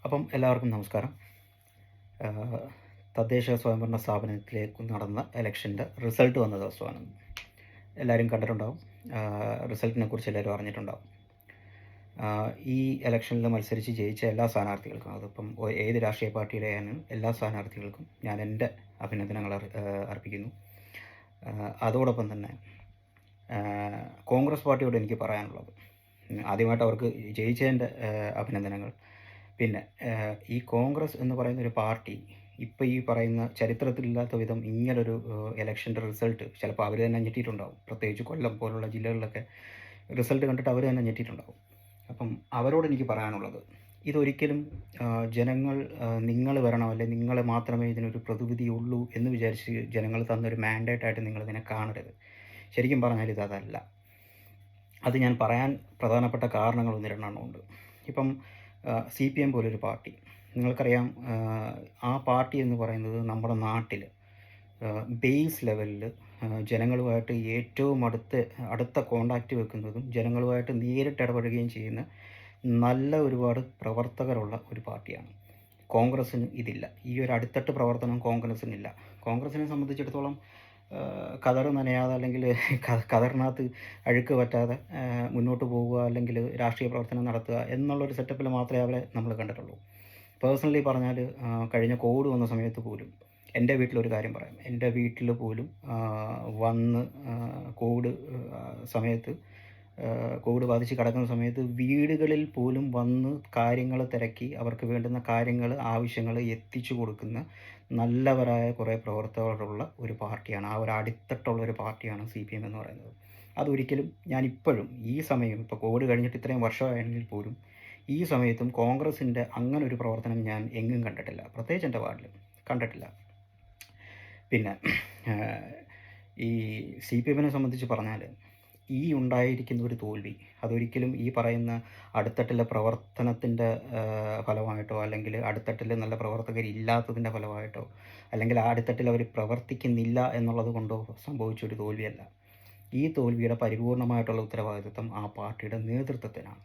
അപ്പം എല്ലാവർക്കും നമസ്കാരം. ആഹ് തദ്ദേശ സ്വയംഭരണ സ്ഥാപനത്തിലേക്ക് നടന്ന ഇലക്ഷൻ്റെ റിസൾട്ട് വന്ന ദിവസമാണ്. എല്ലാവരും കണ്ടിട്ടുണ്ടാവും. റിസൾട്ടിനെക്കുറിച്ച് എല്ലാവരും അറിഞ്ഞിട്ടുണ്ടാവും. ഈ ഇലക്ഷനിൽ മത്സരിച്ച് ജയിച്ച എല്ലാ സ്ഥാനാർത്ഥികൾക്കും, അതിപ്പം ഏത് രാഷ്ട്രീയ പാർട്ടിയുടെ ആയാലും എല്ലാ സ്ഥാനാർത്ഥികൾക്കും ഞാൻ എൻ്റെ അഭിനന്ദനങ്ങൾ അർപ്പിക്കുന്നു. അതോടൊപ്പം തന്നെ കോൺഗ്രസ് പാർട്ടിയോട് എനിക്ക് പറയാനുള്ളത്, ആദ്യമായിട്ട് അവർക്ക് ജയിച്ചതിൻ്റെ അഭിനന്ദനങ്ങൾ. പിന്നെ ഈ കോൺഗ്രസ് എന്ന് പറയുന്ന ഒരു പാർട്ടി ഇപ്പോൾ ഈ പറയുന്ന ചരിത്രത്തിലില്ലാത്ത വിധം ഇങ്ങനൊരു ഇലക്ഷൻ്റെ റിസൾട്ട് ചിലപ്പോൾ അവർ തന്നെ ഞെട്ടിയിട്ടുണ്ടാവും. പ്രത്യേകിച്ച് കൊല്ലം പോലുള്ള ജില്ലകളിലൊക്കെ റിസൾട്ട് കണ്ടിട്ട് അവർ തന്നെ ഞെട്ടിയിട്ടുണ്ടാവും. അപ്പം അവരോട് എനിക്ക് പറയാനുള്ളത്, ഇതൊരിക്കലും ജനങ്ങൾ നിങ്ങൾ വരണം, അല്ലെങ്കിൽ നിങ്ങൾ മാത്രമേ ഇതിനൊരു പ്രതിവിധിയുള്ളൂ എന്ന് വിചാരിച്ച് ജനങ്ങൾ തന്നൊരു മാൻഡേറ്റായിട്ട് നിങ്ങളിതിനെ കാണരുത്. ശരിക്കും പറഞ്ഞാൽ ഇതല്ല. അത് ഞാൻ പറയാൻ പ്രധാനപ്പെട്ട കാരണങ്ങൾ ഒന്ന് രണ്ടെണ്ണമുണ്ട്. ഇപ്പം CPM പോലൊരു പാർട്ടി, നിങ്ങൾക്കറിയാം. ആ പാർട്ടി എന്ന് പറയുന്നത് നമ്മുടെ നാട്ടിൽ ബേസ് ലെവലിൽ ജനങ്ങളുമായിട്ട് ഏറ്റവും അടുത്ത കോണ്ടാക്റ്റ് വെക്കുന്നതും ജനങ്ങളുമായിട്ട് നേരിട്ട് ഇടപെടുകയും ചെയ്യുന്ന നല്ല ഒരുപാട് പ്രവർത്തകരുള്ള ഒരു പാർട്ടിയാണ്. കോൺഗ്രസ്സിന് ഇതില്ല. ഈ ഒരു അടിത്തട്ട് പ്രവർത്തനം കോൺഗ്രസ്സിനില്ല. കോൺഗ്രസ്സിനെ സംബന്ധിച്ചിടത്തോളം കതർ നനയാതെ, അല്ലെങ്കിൽ കതറിനകത്ത് അഴുക്ക് പറ്റാതെ മുന്നോട്ട് പോവുക, അല്ലെങ്കിൽ രാഷ്ട്രീയ പ്രവർത്തനം നടത്തുക എന്നുള്ളൊരു സെറ്റപ്പിൽ മാത്രമേ അവരെ നമ്മൾ കണ്ടിട്ടുള്ളൂ. പേഴ്സണലി പറഞ്ഞാൽ, കഴിഞ്ഞ കോവിഡ് വന്ന സമയത്ത് പോലും എൻ്റെ വീട്ടിലൊരു കാര്യം പറയാം. എൻ്റെ വീട്ടിൽ പോലും വന്ന് കോവിഡ് സമയത്ത്, കോവിഡ് ബാധിച്ച് കിടക്കുന്ന സമയത്ത് വീടുകളിൽ പോലും വന്ന് കാര്യങ്ങൾ തിരക്കി അവർക്ക് വേണ്ടുന്ന കാര്യങ്ങൾ, ആവശ്യങ്ങൾ എത്തിച്ചു കൊടുക്കുന്ന നല്ലവരായ കുറേ പ്രവർത്തകരുള്ള ഒരു പാർട്ടിയാണ്. ആ ഒരു അടിത്തട്ടുള്ള ഒരു പാർട്ടിയാണ് CPM എന്ന് പറയുന്നത്. അതൊരിക്കലും ഞാനിപ്പോഴും ഈ സമയം, ഇപ്പോൾ കോവിഡ് കഴിഞ്ഞിട്ട് ഇത്രയും വർഷമായെങ്കിൽ പോലും ഈ സമയത്തും കോൺഗ്രസിൻ്റെ അങ്ങനെ ഒരു പ്രവർത്തനം ഞാൻ എങ്ങും കണ്ടിട്ടില്ല. പ്രത്യേകിച്ച് എൻ്റെ വാർഡിൽ കണ്ടിട്ടില്ല. പിന്നെ ഈ CPMനെ സംബന്ധിച്ച് പറഞ്ഞാൽ, ഈ ഉണ്ടായിരിക്കുന്ന ഒരു തോൽവി അതൊരിക്കലും ഈ പറയുന്ന അടിത്തട്ടിലെ പ്രവർത്തനത്തിൻ്റെ ഫലമായിട്ടോ, അല്ലെങ്കിൽ അടിത്തട്ടിൽ നല്ല പ്രവർത്തകരില്ലാത്തതിൻ്റെ ഫലമായിട്ടോ, അല്ലെങ്കിൽ ആ അടിത്തട്ടിൽ അവർ പ്രവർത്തിക്കുന്നില്ല എന്നുള്ളത് കൊണ്ടോ സംഭവിച്ചൊരു തോൽവിയല്ല. ഈ തോൽവിയുടെ പരിപൂർണമായിട്ടുള്ള ഉത്തരവാദിത്വം ആ പാർട്ടിയുടെ നേതൃത്വത്തിനാണ്.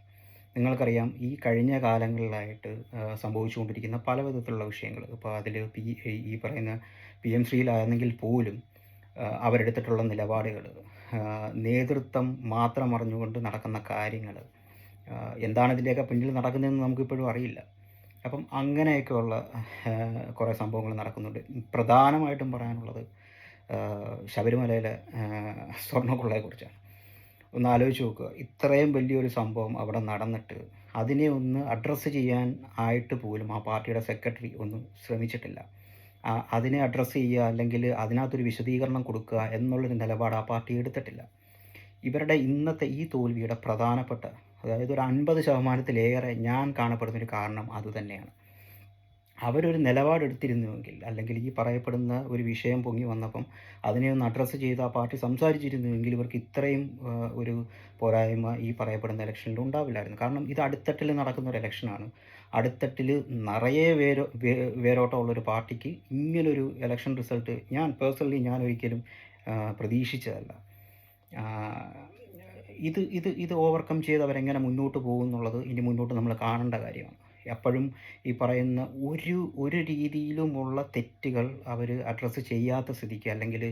നിങ്ങൾക്കറിയാം, ഈ കഴിഞ്ഞ കാലങ്ങളിലായിട്ട് സംഭവിച്ചുകൊണ്ടിരിക്കുന്ന പല വിധത്തിലുള്ള വിഷയങ്ങൾ, ഇപ്പോൾ അതിൽ ഈ പറയുന്ന PM ശ്രീയിലാണെങ്കിൽ പോലും അവരെടുത്തിട്ടുള്ള നിലപാടുകൾ, നേതൃത്വം മാത്രം അറിഞ്ഞുകൊണ്ട് നടക്കുന്ന കാര്യങ്ങൾ, എന്താണ് ഇതിൻ്റെയൊക്കെ പിന്നിൽ നടക്കുന്നതെന്ന് നമുക്കിപ്പോഴും അറിയില്ല. അപ്പം അങ്ങനെയൊക്കെയുള്ള കുറേ സംഭവങ്ങൾ നടക്കുന്നുണ്ട്. പ്രധാനമായിട്ടും പറയാനുള്ളത് ശബരിമലയിലെ സ്വർണ്ണക്കൊള്ളയെക്കുറിച്ചാണ്. ഒന്ന് ആലോചിച്ച് നോക്കുക. ഇത്രയും വലിയൊരു സംഭവം അവിടെ നടന്നിട്ട് അതിനെ ഒന്ന് അഡ്രസ്സ് ചെയ്യാൻ ആയിട്ട് പോലും ആ പാർട്ടിയുടെ സെക്രട്ടറി ഒന്നും ശ്രമിച്ചിട്ടില്ല. അതിനെ അഡ്രസ്സ് ചെയ്യുക, അല്ലെങ്കിൽ അതിനകത്തൊരു വിശദീകരണം കൊടുക്കുക എന്നുള്ളൊരു നിലപാട് ആ പാർട്ടി എടുത്തിട്ടില്ല. ഇവരുടെ ഇന്നത്തെ ഈ തോൽവിയുടെ പ്രധാനപ്പെട്ട, അതായത് ഒരു 50% ഞാൻ കാണപ്പെടുന്നൊരു കാരണം അതുതന്നെയാണ്. അവരൊരു നിലപാടെടുത്തിരുന്നുവെങ്കിൽ, അല്ലെങ്കിൽ ഈ പറയപ്പെടുന്ന ഒരു വിഷയം പൊങ്ങി വന്നപ്പം അതിനെ ഒന്ന് അഡ്രസ്സ് ചെയ്ത് ആ പാർട്ടി സംസാരിച്ചിരുന്നുവെങ്കിൽ ഇവർക്ക് ഇത്രയും ഒരു പോരായ്മ ഈ പറയപ്പെടുന്ന ഇലക്ഷനിൽ ഉണ്ടാവില്ലായിരുന്നു. കാരണം ഇത് അടിത്തട്ടിൽ നടക്കുന്ന ഒരു ഇലക്ഷനാണ്. അടിത്തട്ടിൽ നിറയെ വേരോട്ടമുള്ളൊരു പാർട്ടിക്ക് ഇങ്ങനൊരു ഇലക്ഷൻ റിസൾട്ട് ഞാൻ ഒരിക്കലും പ്രതീക്ഷിച്ചതല്ല. ഇത് ഓവർകം ചെയ്ത് അവരെങ്ങനെ മുന്നോട്ട് പോകും എന്നുള്ളത് ഇനി മുന്നോട്ട് നമ്മൾ കാണേണ്ട കാര്യമാണ്. എപ്പോഴും ഈ പറയുന്ന ഒരു രീതിയിലുമുള്ള തെറ്റുകൾ അവർ അഡ്രസ്സ് ചെയ്യാത്ത സ്ഥിതിക്ക്, അല്ലെങ്കിൽ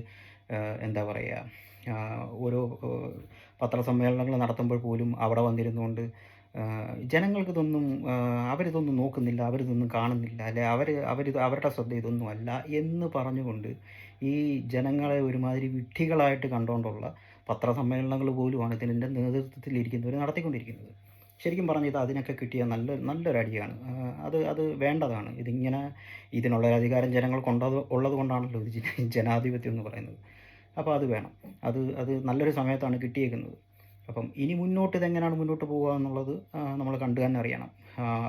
എന്താ പറയുക, ഓരോ പത്രസമ്മേളനങ്ങൾ നടത്തുമ്പോൾ പോലും അവിടെ വന്നിരുന്നുകൊണ്ട് ജനങ്ങൾക്കിതൊന്നും, അവരിതൊന്നും നോക്കുന്നില്ല, അവരിതൊന്നും കാണുന്നില്ല, അല്ലെ അവരുടെ ശ്രദ്ധ ഇതൊന്നും അല്ല എന്ന് പറഞ്ഞുകൊണ്ട് ഈ ജനങ്ങളെ ഒരുമാതിരി വിഡ്ഢികളായിട്ട് കണ്ടുകൊണ്ടുള്ള പത്രസമ്മേളനങ്ങൾ പോലുമാണ് ഇതിൻ്റെ നേതൃത്വത്തിലിരിക്കുന്നവർ നടത്തിക്കൊണ്ടിരിക്കുന്നത്. ശരിക്കും പറഞ്ഞാൽ ഇത് അതിനൊക്കെ കിട്ടിയ നല്ലൊരു അടിയാണ്. അത് വേണ്ടതാണ്. ഇതിനുള്ള അധികാരം ഉള്ളത് കൊണ്ടാണല്ലോ ഇത് ജനാധിപത്യം എന്ന് പറയുന്നത്. അപ്പോൾ അത് വേണം. അത് നല്ലൊരു സമയത്താണ് കിട്ടിയേക്കുന്നത്. അപ്പം ഇനി മുന്നോട്ട് ഇതെങ്ങനെയാണ് മുന്നോട്ട് പോകുക എന്നുള്ളത് നമ്മൾ കണ്ടു തന്നെ അറിയണം.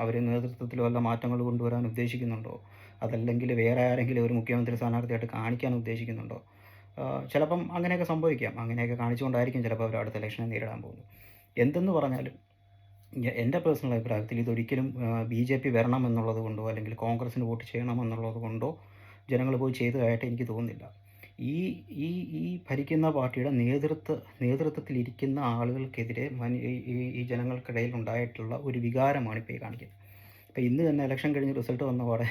അവർ നേതൃത്വത്തിൽ വല്ല മാറ്റങ്ങൾ കൊണ്ടുവരാൻ ഉദ്ദേശിക്കുന്നുണ്ടോ, അതല്ലെങ്കിൽ വേറെ ആരെങ്കിലും ഒരു മുഖ്യമന്ത്രി സ്ഥാനാർത്ഥിയായിട്ട് കാണിക്കാൻ ഉദ്ദേശിക്കുന്നുണ്ടോ? ചിലപ്പം അങ്ങനെയൊക്കെ സംഭവിക്കാം. അങ്ങനെയൊക്കെ കാണിച്ചുകൊണ്ടായിരിക്കും ചിലപ്പോൾ അവർ അടുത്ത ഇലക്ഷനെ നേരിടാൻ പോകുന്നത്. എന്തെന്ന് പറഞ്ഞാലും എൻ്റെ പേഴ്സണൽ അഭിപ്രായത്തിൽ ഇതൊരിക്കലും BJP വരണം എന്നുള്ളത് കൊണ്ടോ, അല്ലെങ്കിൽ കോൺഗ്രസ്സിന് വോട്ട് ചെയ്യണം എന്നുള്ളത് കൊണ്ടോ ജനങ്ങൾ പോയി ചെയ്തതായിട്ട് എനിക്ക് തോന്നുന്നില്ല. ഈ ഈ ഈ ഭരിക്കുന്ന പാർട്ടിയുടെ നേതൃത്വത്തിലിരിക്കുന്ന ആളുകൾക്കെതിരെ ഈ ജനങ്ങൾക്കിടയിൽ ഉണ്ടായിട്ടുള്ള ഒരു വികാരമാണ് ഇപ്പോൾ ഈ കാണിക്കുന്നത്. ഇപ്പോൾ ഇന്ന് തന്നെ ഇലക്ഷൻ കഴിഞ്ഞ് റിസൾട്ട് വന്ന പാടെ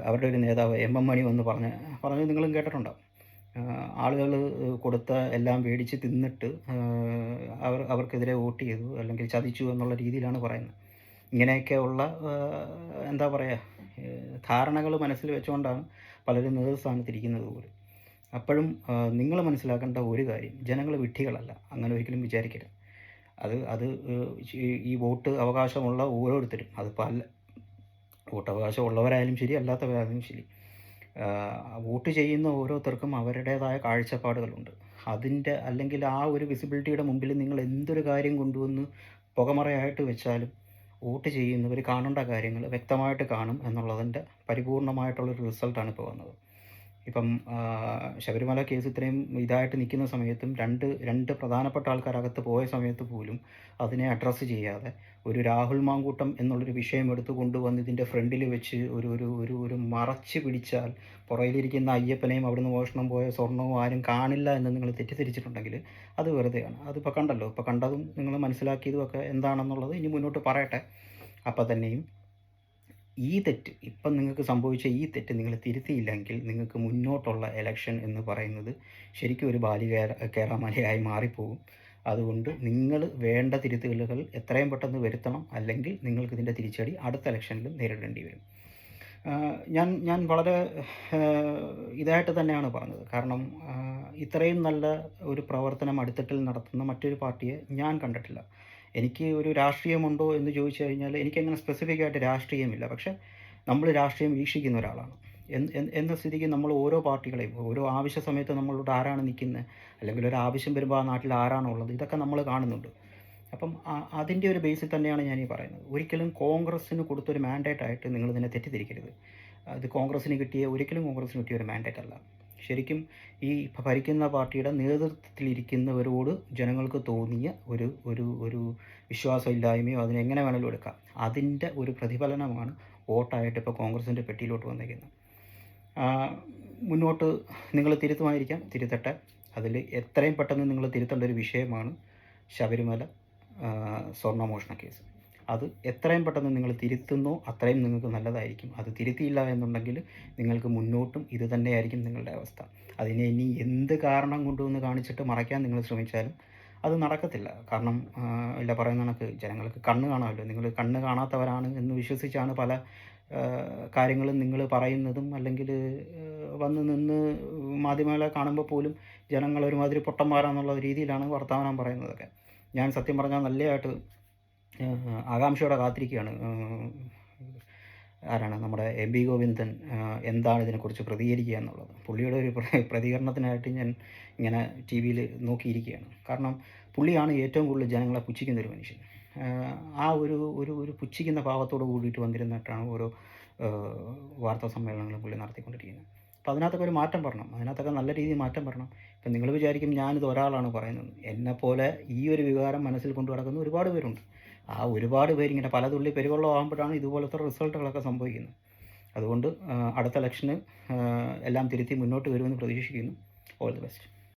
അവരുടെ ഒരു നേതാവ് മണി വന്ന് പറഞ്ഞത് നിങ്ങളും കേട്ടിട്ടുണ്ടാവും. ആളുകൾ കൊടുത്ത എല്ലാം മേടിച്ച് തിന്നിട്ട് അവർക്കെതിരെ വോട്ട് ചെയ്തു അല്ലെങ്കിൽ ചതിച്ചു എന്നുള്ള രീതിയിലാണ് പറയുന്നത്. ഇങ്ങനെയൊക്കെയുള്ള എന്താ പറയുക, ധാരണകൾ മനസ്സിൽ വെച്ചുകൊണ്ടാണ് പലരും നേതൃസ്ഥാനത്തിരിക്കുന്നത് പോലും. അപ്പോഴും നിങ്ങൾ മനസ്സിലാക്കേണ്ട ഒരു കാര്യം, ജനങ്ങൾ വിഡ്ഢികളല്ല, അങ്ങനെ ഒരിക്കലും വിചാരിക്കരുത്. അത് ഈ വോട്ട് അവകാശമുള്ള ഓരോരുത്തരും, അതിപ്പോൾ വോട്ട് അവകാശം ഉള്ളവരായാലും ശരി അല്ലാത്തവരായാലും ശരി, വോട്ട് ചെയ്യുന്ന ഓരോരുത്തർക്കും അവരുടേതായ കാഴ്ചപ്പാടുകളുണ്ട്. അതിൻ്റെ അല്ലെങ്കിൽ ആ ഒരു വിസിബിലിറ്റിയുടെ മുമ്പിൽ നിങ്ങൾ എന്തൊരു കാര്യം കൊണ്ടുവന്ന് പുകമറയായിട്ട് വെച്ചാലും വോട്ട് ചെയ്യുന്നവർ കാണേണ്ട കാര്യങ്ങൾ വ്യക്തമായിട്ട് കാണും എന്നുള്ളതിൻ്റെ പരിപൂർണമായിട്ടുള്ളൊരു റിസൾട്ടാണ് ഇപ്പോൾ വന്നത്. ഇപ്പം ശബരിമല കേസ് ഇത്രയും ഇതായിട്ട് നിൽക്കുന്ന സമയത്തും രണ്ട് പ്രധാനപ്പെട്ട ആൾക്കാരകത്ത് പോയ സമയത്ത് പോലും അതിനെ അഡ്രസ്സ് ചെയ്യാതെ ഒരു രാഹുൽ മാങ്കൂട്ടം എന്നുള്ളൊരു വിഷയം എടുത്ത് കൊണ്ടുവന്ന് ഇതിൻ്റെ ഫ്രണ്ടിൽ വെച്ച് ഒരു മറച്ച് പിടിച്ചാൽ പുറയിലിരിക്കുന്ന അയ്യപ്പനെയും അവിടുന്ന് മോഷണം പോയ സ്വർണവും ആരും കാണില്ല എന്ന് നിങ്ങൾ തെറ്റിദ്ധരിച്ചിട്ടുണ്ടെങ്കിൽ അത് വെറുതെയാണ്. അതിപ്പോൾ കണ്ടല്ലോ, ഇപ്പോൾ കണ്ടതും നിങ്ങൾ മനസ്സിലാക്കിയതും ഒക്കെ എന്താണെന്നുള്ളത് ഇനി മുന്നോട്ട് പറയട്ടെ. അപ്പം തന്നെയും ഈ തെറ്റ്, ഇപ്പം നിങ്ങൾക്ക് സംഭവിച്ച ഈ തെറ്റ് നിങ്ങൾ തിരുത്തിയില്ലെങ്കിൽ നിങ്ങൾക്ക് മുന്നോട്ടുള്ള എലക്ഷൻ എന്ന് പറയുന്നത് ശരിക്കും ഒരു കേറാമലയായി മാറിപ്പോകും. അതുകൊണ്ട് നിങ്ങൾ വേണ്ട തിരുത്തലുകൾ എത്രയും പെട്ടെന്ന് വരുത്തണം, അല്ലെങ്കിൽ നിങ്ങൾക്ക് ഇതിൻ്റെ തിരിച്ചടി അടുത്ത ഇലക്ഷനിലും നേരിടേണ്ടി വരും. ഞാൻ വളരെ ഇതായിട്ട് തന്നെയാണ് പറഞ്ഞത്. കാരണം ഇത്രയും നല്ല ഒരു പ്രവർത്തനം അടുത്തിട്ടിൽ നടത്തുന്ന മറ്റൊരു പാർട്ടിയെ ഞാൻ കണ്ടിട്ടില്ല. എനിക്ക് ഒരു രാഷ്ട്രീയമുണ്ടോ എന്ന് ചോദിച്ചു കഴിഞ്ഞാൽ എനിക്കങ്ങനെ സ്പെസിഫിക് ആയിട്ട് രാഷ്ട്രീയമില്ല. പക്ഷേ നമ്മൾ രാഷ്ട്രീയം വീക്ഷിക്കുന്ന ഒരാളാണ് എന്ന സ്ഥിതിക്ക് നമ്മൾ ഓരോ പാർട്ടികളെയും ഓരോ ആവശ്യ സമയത്ത് നമ്മളോട് ആരാണ് നിൽക്കുന്നത്, അല്ലെങ്കിൽ ഒരു ആവശ്യം വരുമ്പോൾ ആ നാട്ടിൽ ആരാണുള്ളത്, ഇതൊക്കെ നമ്മൾ കാണുന്നുണ്ട്. അപ്പം അതിൻ്റെ ഒരു ബേസിൽ തന്നെയാണ് ഞാനീ പറയുന്നത്. ഒരിക്കലും കോൺഗ്രസ്സിന് കൊടുത്തൊരു മാൻഡേറ്റായിട്ട് നിങ്ങളിതിനെ തെറ്റിദ്ധരിക്കരുത്. അത് കോൺഗ്രസ്സിന് കിട്ടിയ ഒരു മാൻഡേറ്റ് അല്ല. ശരിക്കും ഈ ഭരിക്കുന്ന പാർട്ടിയുടെ നേതൃത്വത്തിലിരിക്കുന്നവരോട് ജനങ്ങൾക്ക് തോന്നിയ ഒരു വിശ്വാസമില്ലായ്മയോ അതിനെങ്ങനെ വേണമെങ്കിലും എടുക്കാം, അതിൻ്റെ ഒരു പ്രതിഫലനമാണ് വോട്ടായിട്ട് ഇപ്പോൾ കോൺഗ്രസിൻ്റെ പെട്ടിയിലോട്ട് വന്നിരിക്കുന്നത്. മുന്നോട്ട് നിങ്ങൾ തിരുത്തട്ടെ. അതിൽ എത്രയും പെട്ടെന്ന് നിങ്ങൾ തിരുത്തേണ്ട ഒരു വിഷയമാണ് ശബരിമല സ്വർണ്ണമോഷണ കേസ്. അത് എത്രയും പെട്ടെന്ന് നിങ്ങൾ തിരുത്തുന്നോ അത്രയും നിങ്ങൾക്ക് നല്ലതായിരിക്കും. അത് തിരുത്തിയില്ല എന്നുണ്ടെങ്കിൽ നിങ്ങൾക്ക് മുന്നോട്ടും ഇത് തന്നെയായിരിക്കും നിങ്ങളുടെ അവസ്ഥ. അതിനെ ഇനി എന്ത് കാരണം കൊണ്ടുവന്ന് കാണിച്ചിട്ട് മറയ്ക്കാൻ നിങ്ങൾ ശ്രമിച്ചാലും അത് നടക്കത്തില്ല. കാരണം പറയുന്ന കണക്ക് ജനങ്ങൾക്ക് കണ്ണ് കാണാമല്ലോ. നിങ്ങൾ കണ്ണ് കാണാത്തവരാണ് എന്ന് വിശ്വസിച്ചാണ് പല കാര്യങ്ങളും നിങ്ങൾ പറയുന്നതും, അല്ലെങ്കിൽ വന്ന് നിന്ന് മാധ്യമങ്ങളെ കാണുമ്പോൾ പോലും ജനങ്ങൾ ഒരുമാതിരി പൊട്ടന്മാരാന്നുള്ള രീതിയിലാണ് വർത്തമാനം പറയുന്നതൊക്കെ. ഞാൻ സത്യം പറഞ്ഞാൽ നല്ലതായിട്ട് ആകാംക്ഷയോടെ കാത്തിരിക്കുകയാണ് ആരാണ് നമ്മുടെ എം.വി. ഗോവിന്ദൻ എന്താണ് ഇതിനെക്കുറിച്ച് പ്രതികരിക്കുക എന്നുള്ളത്. പുള്ളിയുടെ ഒരു പ്രതികരണത്തിനായിട്ട് ഞാൻ ഇങ്ങനെ ടി വിയിൽ നോക്കിയിരിക്കുകയാണ്. കാരണം പുള്ളിയാണ് ഏറ്റവും കൂടുതൽ ജനങ്ങളെ പുച്ഛിക്കുന്നൊരു മനുഷ്യൻ. ആ ഒരു പുച്ഛിക്കുന്ന ഭാവത്തോട് കൂടിയിട്ട് വന്നിരുന്നിട്ടാണ് ഓരോ വാർത്താ സമ്മേളനങ്ങളും പുള്ളി നടത്തിക്കൊണ്ടിരിക്കുന്നത്. അപ്പോൾ അതിനകത്തൊക്കെ ഒരു മാറ്റം വരണം, അതിനകത്തൊക്കെ നല്ല രീതിയിൽ മാറ്റം വരണം. ഇപ്പം നിങ്ങൾ വിചാരിക്കും ഞാനിത് ഒരാളാണ് പറയുന്നത്. എന്നെപ്പോലെ ഈ ഒരു വികാരം മനസ്സിൽ കൊണ്ടു നടക്കുന്ന ഒരുപാട് പേരുണ്ട്. ആ ഒരുപാട് പേരിങ്ങനെ പല തുള്ളി പെരുവെള്ളം ആകുമ്പോഴാണ് ഇതുപോലത്തെ റിസൾട്ടുകളൊക്കെ സംഭവിക്കുന്നത്. അതുകൊണ്ട് അടുത്ത ഇലക്ഷന് എല്ലാം തിരുത്തി മുന്നോട്ട് വരുമെന്ന് പ്രതീക്ഷിക്കുന്നു. All the best.